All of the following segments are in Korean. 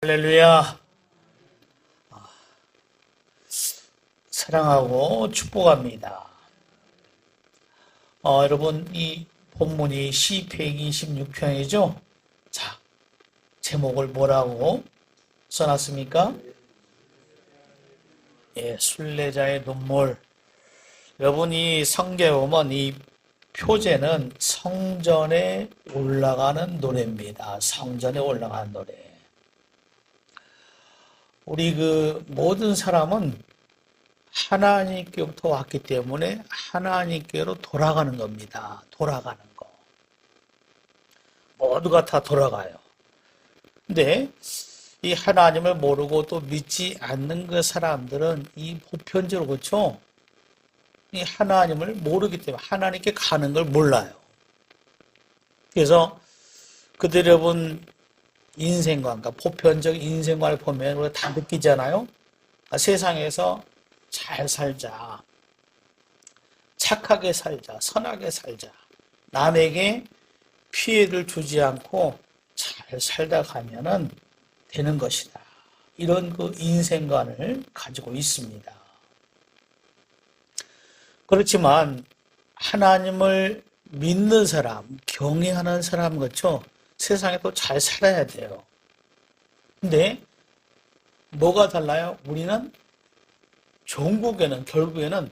할렐루야. 사랑하고 축복합니다. 여러분, 이 본문이 시편 26편이죠? 자, 제목을 뭐라고 써놨습니까? 예, 순례자의 눈물. 여러분이 성경에 보면 이 표제는 성전에 올라가는 노래입니다. 성전에 올라가는 노래. 우리 모든 사람은 하나님께부터 왔기 때문에 하나님께로 돌아가는 겁니다. 돌아가는 거. 모두가 다 돌아가요. 근데 이 하나님을 모르고 또 믿지 않는 그 사람들은 이 보편적으로 그렇죠? 이 하나님을 모르기 때문에 하나님께 가는 걸 몰라요. 그래서 그들 여러분 인생관, 그러니까 보편적 인생관을 보면 우리가 다 느끼잖아요. 세상에서 잘 살자, 착하게 살자, 선하게 살자, 남에게 피해를 주지 않고 잘 살다 가면은 되는 것이다. 이런 인생관을 가지고 있습니다. 그렇지만 하나님을 믿는 사람, 경외하는 사람 그렇죠? 세상에 또 잘 살아야 돼요. 근데 뭐가 달라요? 우리는 결국에는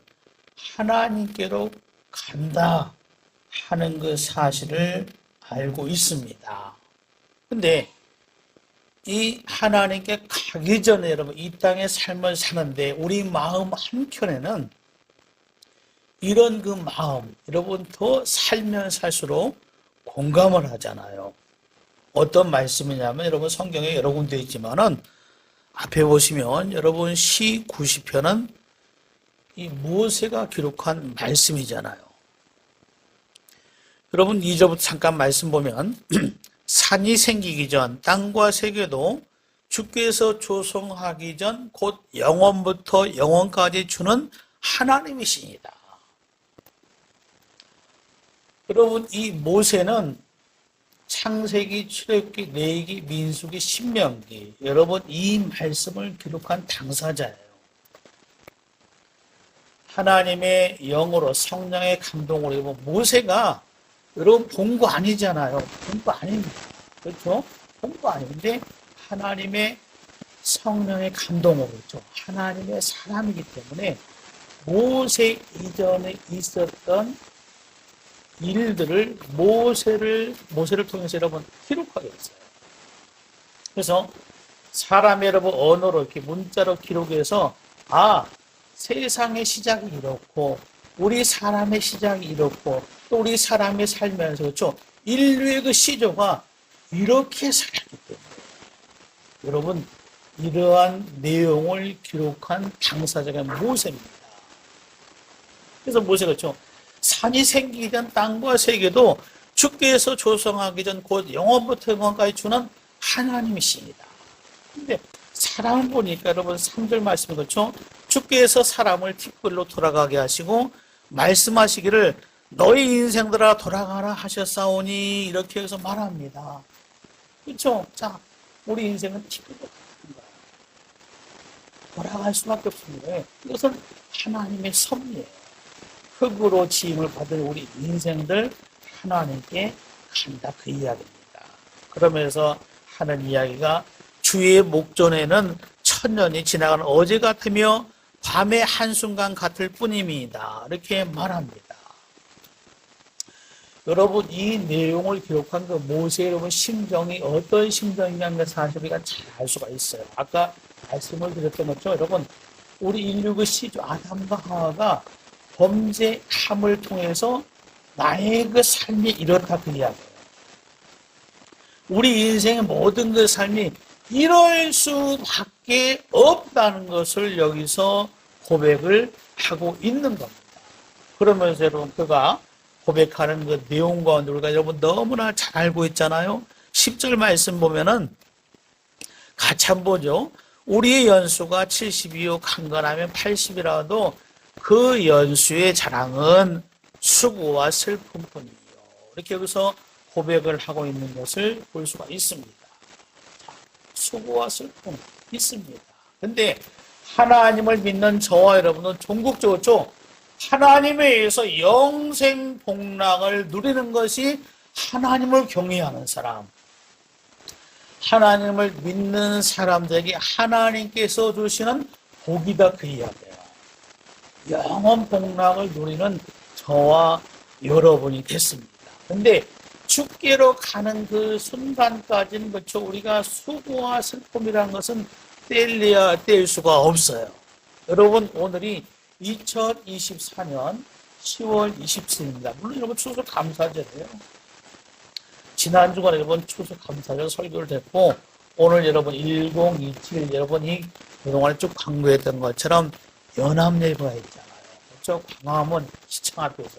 하나님께로 간다 하는 그 사실을 알고 있습니다. 근데 이 하나님께 가기 전에 여러분 이 땅의 삶을 사는데 우리 마음 한켠에는 이런 그 마음, 여러분 더 살면 살수록 공감을 하잖아요. 어떤 말씀이냐면 여러분 성경에 여러 군데 있지만은 앞에 보시면 여러분 시 90편은 이 모세가 기록한 말씀이잖아요. 여러분 2절부터 잠깐 말씀 보면 산이 생기기 전 땅과 세계도 주께서 조성하기 전 곧 영원부터 영원까지 주는 하나님이시니다. 여러분 이 모세는 창세기, 출애굽기, 레위기, 민수기, 신명기 여러분 이 말씀을 기록한 당사자예요. 하나님의 영으로 성령의 감동으로 모세가 여러분 본 거 아니잖아요. 본 거 아닙니다. 그렇죠? 본 거 아닌데 하나님의 성령의 감동으로 그렇죠. 하나님의 사람이기 때문에 모세 이전에 있었던 일들을 모세를 통해서 여러분 기록하게 했어요. 그래서 사람의 여러분 언어로 이렇게 문자로 기록해서 세상의 시작이 이렇고 우리 사람의 시작이 이렇고 또 우리 사람의 살면서 그렇죠. 인류의 그 시조가 이렇게 살았기 때문에 여러분 이러한 내용을 기록한 당사자가 모세입니다. 그래서 모세가 그렇죠. 산이 생기기 전 땅과 세계도 주께서 조성하기 전 곧 영원부터 영원까지 주는 하나님이십니다. 근데 사람을 보니까 여러분 3절 말씀이 그렇죠. 주께서 사람을 티끌로 돌아가게 하시고 말씀하시기를 너희 인생들아 돌아가라 하셨사오니 이렇게 해서 말합니다. 그렇죠? 자, 우리 인생은 티끌로 같은 거예요. 돌아갈 수밖에 없습니다. 이것은 하나님의 섭리예요. 흙으로 지음을 받은 우리 인생들 하나님께 간다 그 이야기입니다. 그러면서 하는 이야기가 주의 목전에는 천년이 지나가는 어제 같으며 밤의 한순간 같을 뿐입니다. 이렇게 말합니다. 여러분 이 내용을 기록한 그 모세의 여러분 심정이 어떤 심정이냐는 그 사실을 우리가 잘 알 수가 있어요. 아까 말씀을 드렸던 것처럼 여러분 우리 인류 그 시조 아담과 하와가 범죄함을 통해서 나의 그 삶이 이렇다 그 이야기예요. 우리 인생의 모든 그 삶이 이럴 수밖에 없다는 것을 여기서 고백을 하고 있는 겁니다. 그러면서 여러분 그가 고백하는 그 내용 가운데 우리가 여러분 너무나 잘 알고 있잖아요. 10절 말씀 보면은 같이 한번 보죠. 우리의 연수가 70이요 강건하면 80이라도 그 연수의 자랑은 수고와 슬픔뿐이요. 이렇게 여기서 고백을 하고 있는 것을 볼 수가 있습니다. 수고와 슬픔 있습니다. 근데 하나님을 믿는 저와 여러분은 종국적으로 하나님에 의해서 영생 복락을 누리는 것이 하나님을 경외하는 사람, 하나님을 믿는 사람들에게 하나님께서 주시는 복이다 그 이야기예요. 영원 복락을 누리는 저와 여러분이 됐습니다. 근데 죽게로 가는 그 순간까지는 그렇죠. 우리가 수고와 슬픔이라는 것은 뗄래야 뗄 수가 없어요. 여러분 오늘이 2024년 10월 27일입니다. 물론 여러분 추석 감사절이에요. 지난 주간에 여러분 추석 감사절 설교를 했고 오늘 여러분 1027 여러분이 그동안에 쭉 강조했던 것처럼 연합예배가 있잖아요. 그렇죠? 광화문 시청 앞에서.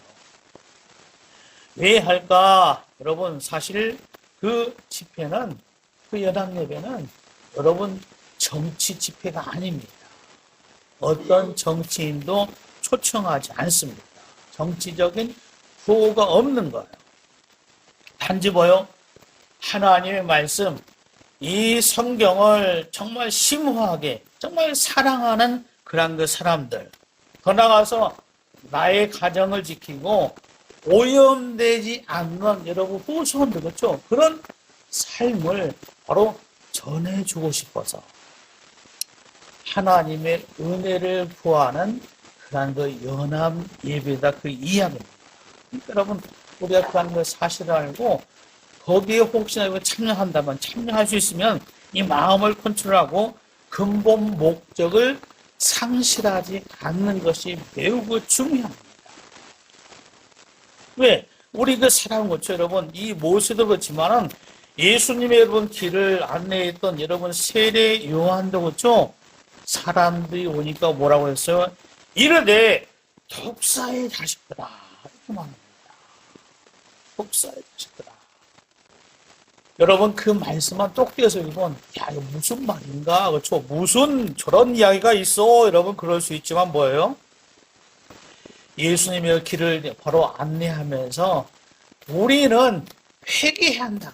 왜 할까? 여러분 사실 그 집회는 그 연합예배는 여러분 정치 집회가 아닙니다. 어떤 정치인도 초청하지 않습니다. 정치적인 구호가 없는 거예요. 단지 뭐요? 하나님의 말씀, 이 성경을 정말 심오하게, 정말 사랑하는 그런 그 사람들. 더 나아가서 나의 가정을 지키고 오염되지 않는 여러분 후손들, 그렇죠? 그런 삶을 바로 전해주고 싶어서 하나님의 은혜를 구하는 그런 그 연합 예배다 그 이야기입니다. 그러니까 여러분 우리가 그런 그 사실을 알고 거기에 혹시나 참여한다면 참여할 수 있으면 이 마음을 컨트롤하고 근본 목적을 상실하지 않는 것이 매우 그 중요합니다. 왜? 우리 그 사랑은 그렇죠, 여러분. 이 모세도 그렇지만은 예수님의 여러분 길을 안내했던 여러분 세례 요한도 그렇죠. 사람들이 오니까 뭐라고 했어요? 이르되 독사의 자식들아 이렇게 말합니다. 독사의 자식들아. 여러분 그 말씀만 똑 떼어서 읽으면 야 이거 무슨 말인가 그렇죠? 무슨 저런 이야기가 있어 여러분 그럴 수 있지만 뭐예요? 예수님의 길을 바로 안내하면서 우리는 회개해야 한다.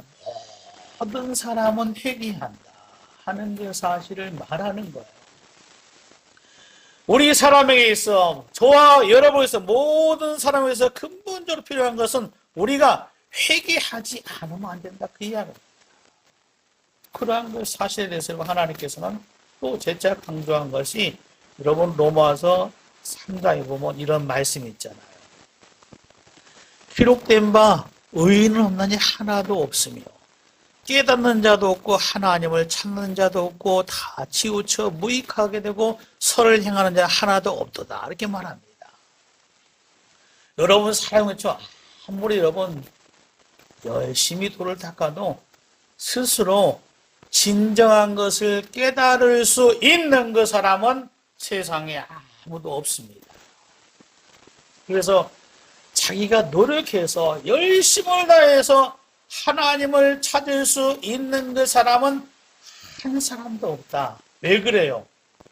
모든 사람은 회개해야 한다 하는 그 사실을 말하는 거예요. 우리 사람에게 있어 저와 여러분에서 모든 사람에서 근본적으로 필요한 것은 우리가 회개하지 않으면 안 된다 그 이야기입니다. 그러한 그 사실에 대해서 하나님께서는 또 재차 강조한 것이 여러분 로마서 3장에 보면 이런 말씀이 있잖아요. 기록된 바 의인은 없나니 하나도 없으며 깨닫는 자도 없고 하나님을 찾는 자도 없고 다 치우쳐 무익하게 되고 선을 행하는 자 하나도 없도다 이렇게 말합니다. 여러분 사랑했죠? 아무리 여러분 열심히 돌을 닦아도 스스로 진정한 것을 깨달을 수 있는 그 사람은 세상에 아무도 없습니다. 그래서 자기가 노력해서 열심을 다해서 하나님을 찾을 수 있는 그 사람은 한 사람도 없다. 왜 그래요?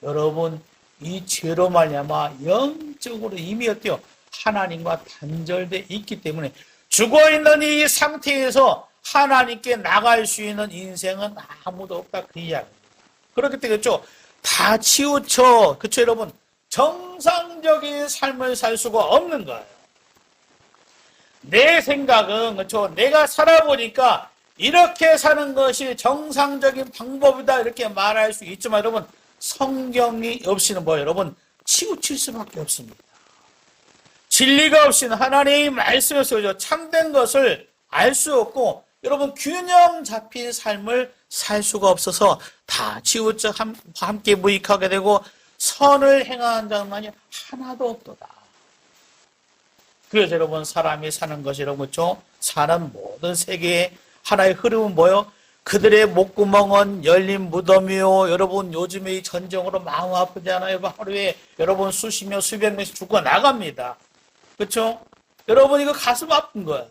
여러분 이 죄로 말미암아 영적으로 이미 어때요? 하나님과 단절되어 있기 때문에 죽어있는 이 상태에서 하나님께 나갈 수 있는 인생은 아무도 없다 그 이야기입니다. 그렇기 때문에 그렇죠? 다 치우쳐 그렇죠 여러분? 정상적인 삶을 살 수가 없는 거예요. 내 생각은 그렇죠. 내가 살아보니까 이렇게 사는 것이 정상적인 방법이다 이렇게 말할 수 있지만 여러분 성경이 없이는 뭐예요? 여러분 치우칠 수밖에 없습니다. 진리가 없이는 하나님의 말씀에서 참된 것을 알 수 없고 여러분 균형 잡힌 삶을 살 수가 없어서 다 치우쳐 함께 무익하게 되고 선을 행하는 자만이 하나도 없도다. 그래서 여러분 사람이 사는 것이 여러분 그렇죠? 사는 모든 세계의 하나의 흐름은 뭐요? 그들의 목구멍은 열린 무덤이요. 여러분 요즘에 이 전쟁으로 마음 아프잖아요. 하루에 여러분 수십 명 수백 명씩 죽어 나갑니다. 그렇죠? 여러분 이거 가슴 아픈 거예요.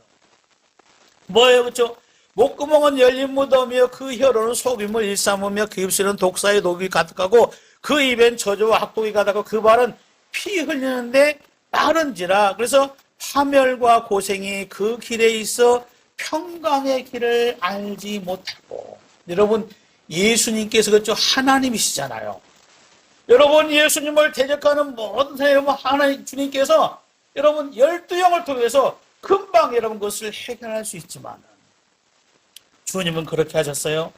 뭐예요? 그렇죠? 목구멍은 열린 무덤이요. 그 혀로는 속임을 일삼으며 그 입술은 독사의 독이 가득하고 그 입엔 저주와 악독이 가득하고 그 발은 피 흘리는데 빠른지라. 그래서 파멸과 고생이 그 길에 있어 평강의 길을 알지 못하고. 여러분 예수님께서 그렇죠. 하나님이시잖아요. 여러분 예수님을 대적하는 모든 사람 여러분 하나님 주님께서 여러분 12영을 통해서 금방 여러분 그것을 해결할 수 있지만 주님은 그렇게 하셨어요?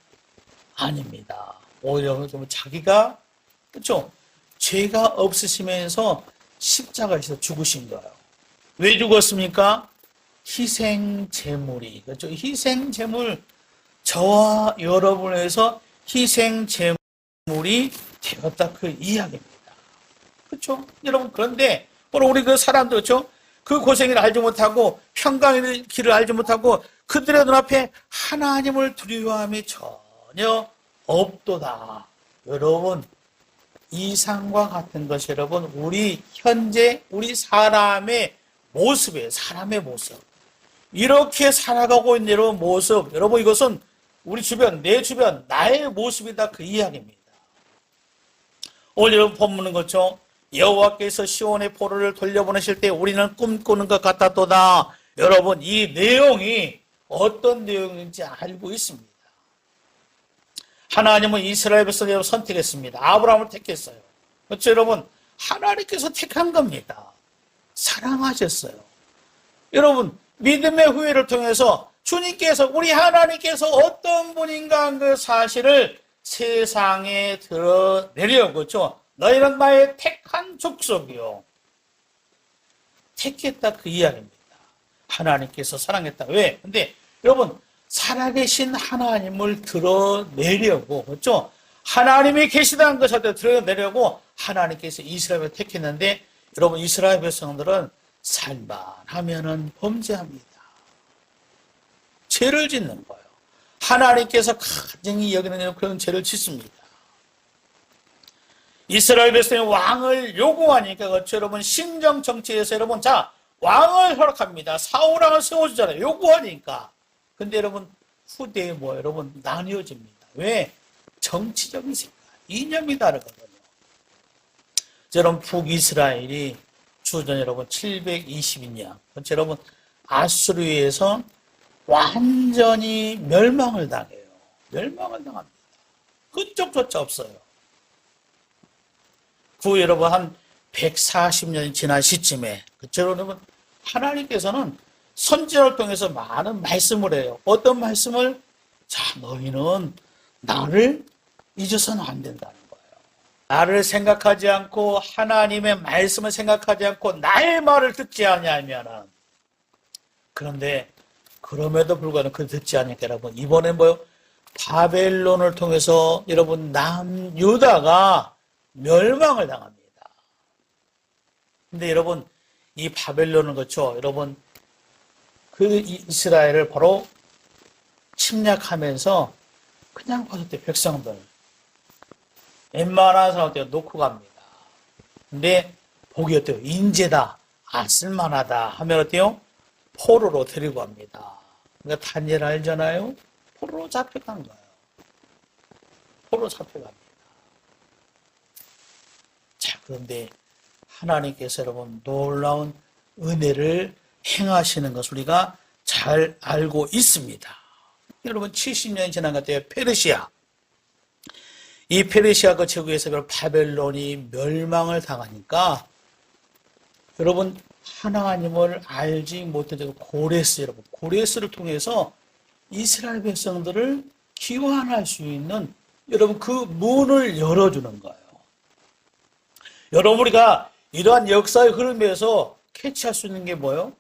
아닙니다. 오히려 자기가 그렇죠? 죄가 없으시면서 십자가에서 죽으신 거예요. 왜 죽었습니까? 희생 제물이 그렇죠? 희생 제물 저와 여러분에서 희생 제물이 되었다 그 이야기입니다. 그렇죠? 여러분 그런데 바로 우리 그 사람들 그렇죠? 그 고생을 알지 못하고 평강의 길을 알지 못하고 그들의 눈앞에 하나님을 두려워함이 전혀 없도다. 여러분 이상과 같은 것이 여러분 우리 현재 우리 사람의 모습이에요. 사람의 모습. 이렇게 살아가고 있는 여러분 모습. 여러분 이것은 우리 주변 내 주변 나의 모습이다 그 이야기입니다. 오늘 여러분 본문은 그렇죠. 여호와께서 시온의 포로를 돌려보내실 때 우리는 꿈꾸는 것 같았도다. 여러분 이 내용이 어떤 내용인지 알고 있습니다. 하나님은 이스라엘 백성을 선택했습니다. 아브라함을 택했어요. 그렇죠 여러분 하나님께서 택한 겁니다. 사랑하셨어요. 여러분 믿음의 후회를 통해서 주님께서 우리 하나님께서 어떤 분인가 한 그 사실을 세상에 드러내려 그렇죠. 너희는 나의 택한 족속이요. 택했다 그 이야기입니다. 하나님께서 사랑했다. 왜? 근데 여러분 살아계신 하나님을 드러내려고 그렇죠. 하나님이 계시다는 것을 드러내려고 하나님께서 이스라엘을 택했는데 여러분 이스라엘 백성들은 살만하면은 범죄합니다. 죄를 짓는 거예요. 하나님께서 가증히 여기는 그런 죄를 짓습니다. 이스라엘 백성이 왕을 요구하니까 그렇죠 여러분 신정 정치에서 여러분 자 왕을 허락합니다. 사울 왕을 세워주잖아요. 요구하니까. 근데 여러분 후대에 뭐 여러분 나뉘어집니다. 왜? 정치적인 생각, 이념이 다르거든요. 여러분 북이스라엘이 주전 여러분 722년 그렇죠 여러분 아수르에서 완전히 멸망을 당해요. 멸망을 당합니다. 끈적조차 없어요. 그 여러분 한 140년이 지난 시점에 그렇죠 여러분 하나님께서는 선지자를 통해서 많은 말씀을 해요. 어떤 말씀을? 자 너희는 나를 잊어서는 안 된다는 거예요. 나를 생각하지 않고 하나님의 말씀을 생각하지 않고 나의 말을 듣지 않냐면은 그런데 그럼에도 불구하고 그 듣지 않으니까 여러분 이번에 뭐요? 바벨론을 통해서 여러분 남유다가 멸망을 당합니다. 근데 여러분 이 바벨론은 그렇죠. 여러분 그 이스라엘을 바로 침략하면서 그냥 봤을 때 백성들 웬만한 사람한테 놓고 갑니다. 근데 복이 어때요? 인재다. 아 쓸만하다 하면 어때요? 포로로 데리고 갑니다. 그러니까 다니엘 알잖아요. 포로로 잡혀간 거예요. 포로로 잡혀갑니다. 자 그런데 하나님께서 여러분 놀라운 은혜를 행하시는 것을 우리가 잘 알고 있습니다. 여러분 70년이 지난 것 같아요. 페르시아. 이 페르시아 그 제국에서 바벨론이 멸망을 당하니까 여러분 하나님을 알지 못해도 고레스 여러분 고레스를 통해서 이스라엘 백성들을 기환할 수 있는 여러분 그 문을 열어주는 거예요. 여러분 우리가 이러한 역사의 흐름에서 캐치할 수 있는 게 뭐예요?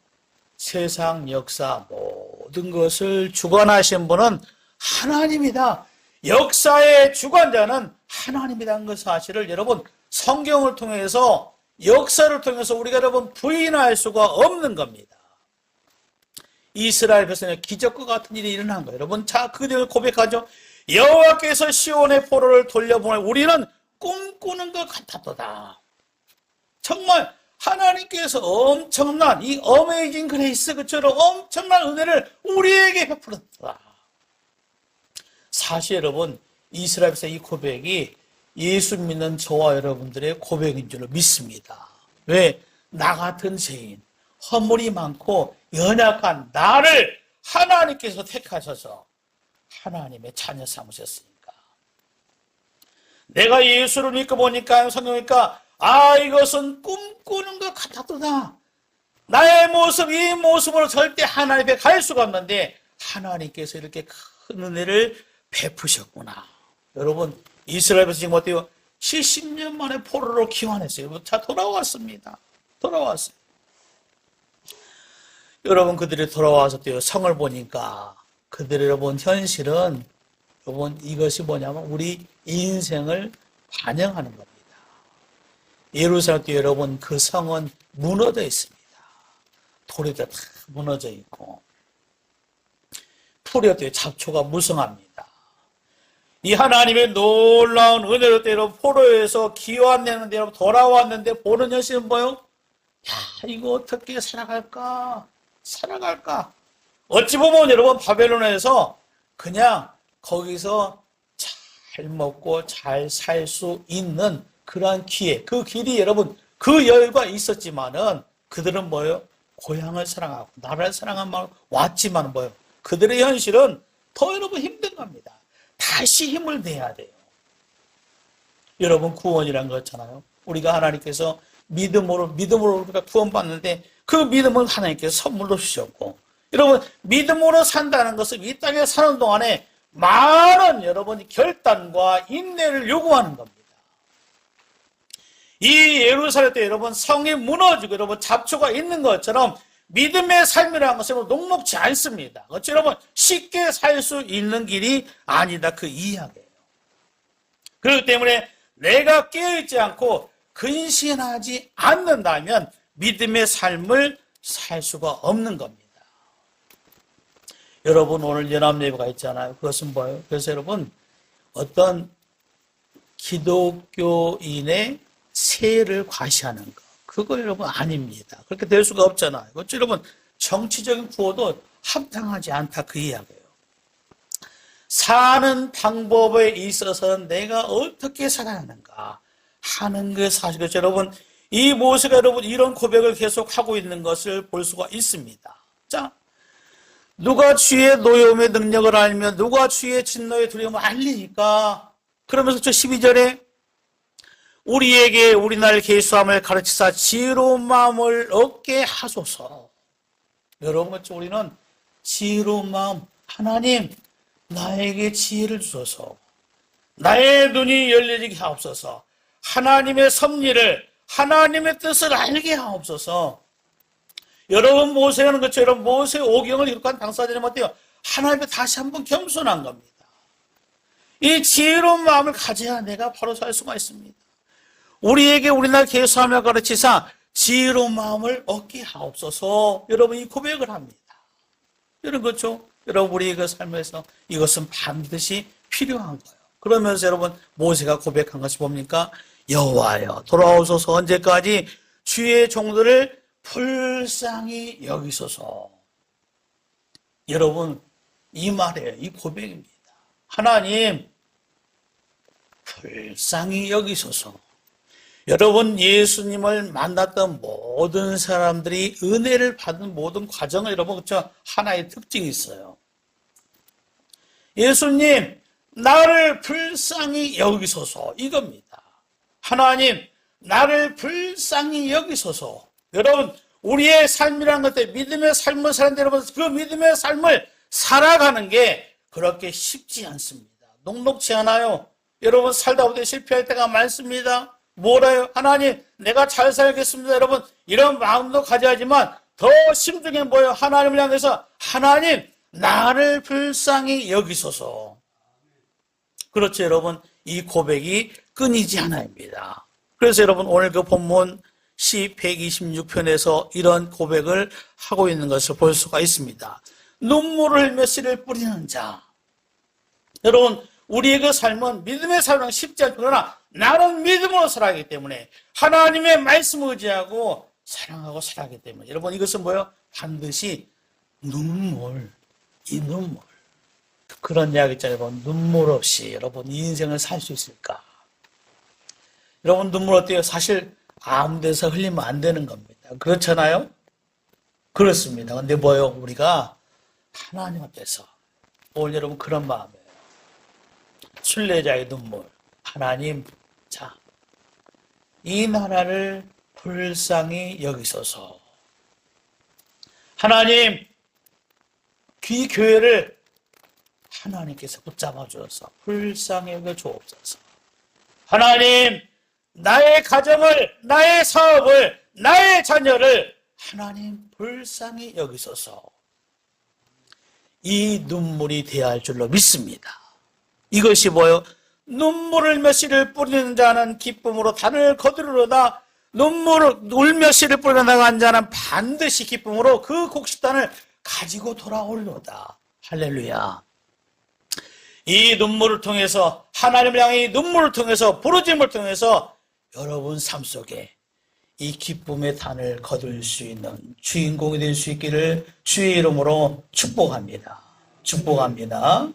세상 역사 모든 것을 주관하신 분은 하나님이다. 역사의 주관자는 하나님이라는 그 사실을 여러분 성경을 통해서 역사를 통해서 우리가 여러분 부인할 수가 없는 겁니다. 이스라엘 백성의 기적과 같은 일이 일어난 거예요. 여러분 자 그들을 고백하죠. 여호와께서 시온의 포로를 돌려보내 우리는 꿈꾸는 것 같았도다. 정말 하나님께서 엄청난 이 어메이징 그레이스 그처럼 엄청난 은혜를 우리에게 베풀었다. 사실 여러분 이스라엘 백성의 이 고백이 예수 믿는 저와 여러분들의 고백인 줄 믿습니다. 왜? 나 같은 죄인, 허물이 많고 연약한 나를 하나님께서 택하셔서 하나님의 자녀 삼으셨으니까. 내가 예수를 믿고 보니까, 성경이니까, 아, 이것은 꿈꾸는 것 같았구나. 나의 모습, 이 모습으로 절대 하나님 앞에 갈 수가 없는데, 하나님께서 이렇게 큰 은혜를 베푸셨구나. 여러분, 이스라엘에서 지금 어때요? 70년 만에 포로로 귀환했어요. 자, 돌아왔습니다. 돌아왔어요. 여러분, 그들이 돌아와서 또 성을 보니까, 그들이 여러분, 현실은, 여러분, 이것이 뭐냐면, 우리 인생을 반영하는 겁니다. 예루살렘 때 여러분, 그 성은 무너져 있습니다. 돌이 다 무너져 있고, 풀이 때 잡초가 무성합니다. 이 하나님의 놀라운 은혜로 때로 포로에서 귀환했는데 여러분 돌아왔는데 보는 현실은 뭐요? 야, 이거 어떻게 살아갈까? 살아갈까? 어찌 보면 여러분 바벨론에서 그냥 거기서 잘 먹고 잘 살 수 있는 그러한 기회, 그 길이 여러분 그 여유가 있었지만은 그들은 뭐예요? 고향을 사랑하고 나라를 사랑한 마음 왔지만 뭐예요? 그들의 현실은 더 여러분 힘든 겁니다. 다시 힘을 내야 돼요. 여러분 구원이란 거잖아요. 우리가 하나님께서 믿음으로 우리가 구원받는데 그 믿음은 하나님께서 선물로 주셨고 여러분 믿음으로 산다는 것은 이 땅에 사는 동안에 많은 여러분 결단과 인내를 요구하는 겁니다. 이 예루살렘 때 여러분 성이 무너지고 여러분 잡초가 있는 것처럼 믿음의 삶이라는 것은 녹록지 않습니다. 그렇죠? 여러분 쉽게 살 수 있는 길이 아니다 그 이야기예요. 그렇기 때문에 내가 깨어있지 않고 근신하지 않는다면 믿음의 삶을 살 수가 없는 겁니다. 여러분 오늘 연합예배가 있잖아요. 그것은 뭐예요? 그래서 여러분 어떤 기독교인의 세를 과시하는 거 그거 여러분 아닙니다. 그렇게 될 수가 없잖아요. 그렇죠? 여러분 정치적인 구호도 합당하지 않다 그 이야기예요. 사는 방법에 있어서는 내가 어떻게 살아야 하는가 하는 게 사실이죠. 여러분 이 모세가 여러분 이런 고백을 계속하고 있는 것을 볼 수가 있습니다. 자, 누가 주의 노여움의 능력을 알면 누가 주의 진노의 두려움을 알리니까 그러면서 저 12절에 우리에게 우리날 계수함을 가르치사 지혜로운 마음을 얻게 하소서. 여러분 우리는 지혜로운 마음 하나님 나에게 지혜를 주소서. 나의 눈이 열리게 하옵소서. 하나님의 섭리를 하나님의 뜻을 알게 하옵소서. 여러분 모세하는 것처럼 모세 오경을 기록한 당사자는 어때요? 하나님께 다시 한번 겸손한 겁니다. 이 지혜로운 마음을 가져야 내가 바로 살 수가 있습니다. 우리에게 우리날 계수하며 가르치사 지혜로운 마음을 얻게 하옵소서. 여러분 이 고백을 합니다. 여러분 그렇죠? 여러분 우리의 그 삶에서 이것은 반드시 필요한 거예요. 그러면서 여러분 모세가 고백한 것이 뭡니까? 여호와여 돌아오소서 언제까지 주의 종들을 불쌍히 여기소서. 여러분 이 말이에요. 이 고백입니다. 하나님 불쌍히 여기소서. 여러분 예수님을 만났던 모든 사람들이 은혜를 받은 모든 과정을 여러분 그렇죠? 하나의 특징이 있어요. 예수님 나를 불쌍히 여기소서 이겁니다. 하나님 나를 불쌍히 여기소서. 여러분 우리의 삶이라는 것들 믿음의 삶을 사는데 여러분 그 믿음의 삶을 살아가는 게 그렇게 쉽지 않습니다. 녹록지 않아요. 여러분 살다 보면 실패할 때가 많습니다. 뭐래요? 하나님 내가 잘 살겠습니다. 여러분 이런 마음도 가져야지만 더 심중에 뭐예요? 하나님을 향해서 하나님 나를 불쌍히 여기소서. 그렇죠 여러분 이 고백이 끊이지 않아입니다. 그래서 여러분 오늘 그 본문 시 126편에서 이런 고백을 하고 있는 것을 볼 수가 있습니다. 눈물을 흘며 씨를 뿌리는 자. 여러분 우리의 그 삶은 믿음의 삶은 쉽지 않죠. 그러나 나는 믿음으로 살아가기 때문에 하나님의 말씀을 의지하고 사랑하고 살아가기 때문에 여러분 이것은 뭐예요? 반드시 눈물, 이 눈물 그런 이야기 있잖아요. 여러분 눈물 없이 여러분 이 인생을 살 수 있을까? 여러분 눈물 어때요? 사실 아무 데서 흘리면 안 되는 겁니다. 그렇잖아요? 그렇습니다. 근데 뭐예요? 우리가 하나님 앞에서 오늘 여러분 그런 마음이에요. 순례자의 눈물. 하나님, 자, 이 나라를 불쌍히 여기소서. 하나님, 이 교회를 하나님께서 붙잡아 주어서 불쌍히 여겨 주옵소서. 하나님, 나의 가정을, 나의 사업을, 나의 자녀를 하나님 불쌍히 여기소서. 이 눈물이 대할 줄로 믿습니다. 이것이 뭐요? 눈물을 몇시를 뿌리는 자는 기쁨으로 단을 거두리로다. 눈물을 울며 씨를 뿌려 나간 자는 반드시 기쁨으로 그 곡식단을 가지고 돌아오리로다. 할렐루야. 이 눈물을 통해서, 하나님을 향해 이 눈물을 통해서, 부르짐을 통해서 여러분 삶 속에 이 기쁨의 단을 거둘 수 있는 주인공이 될 수 있기를 주의 이름으로 축복합니다. 축복합니다.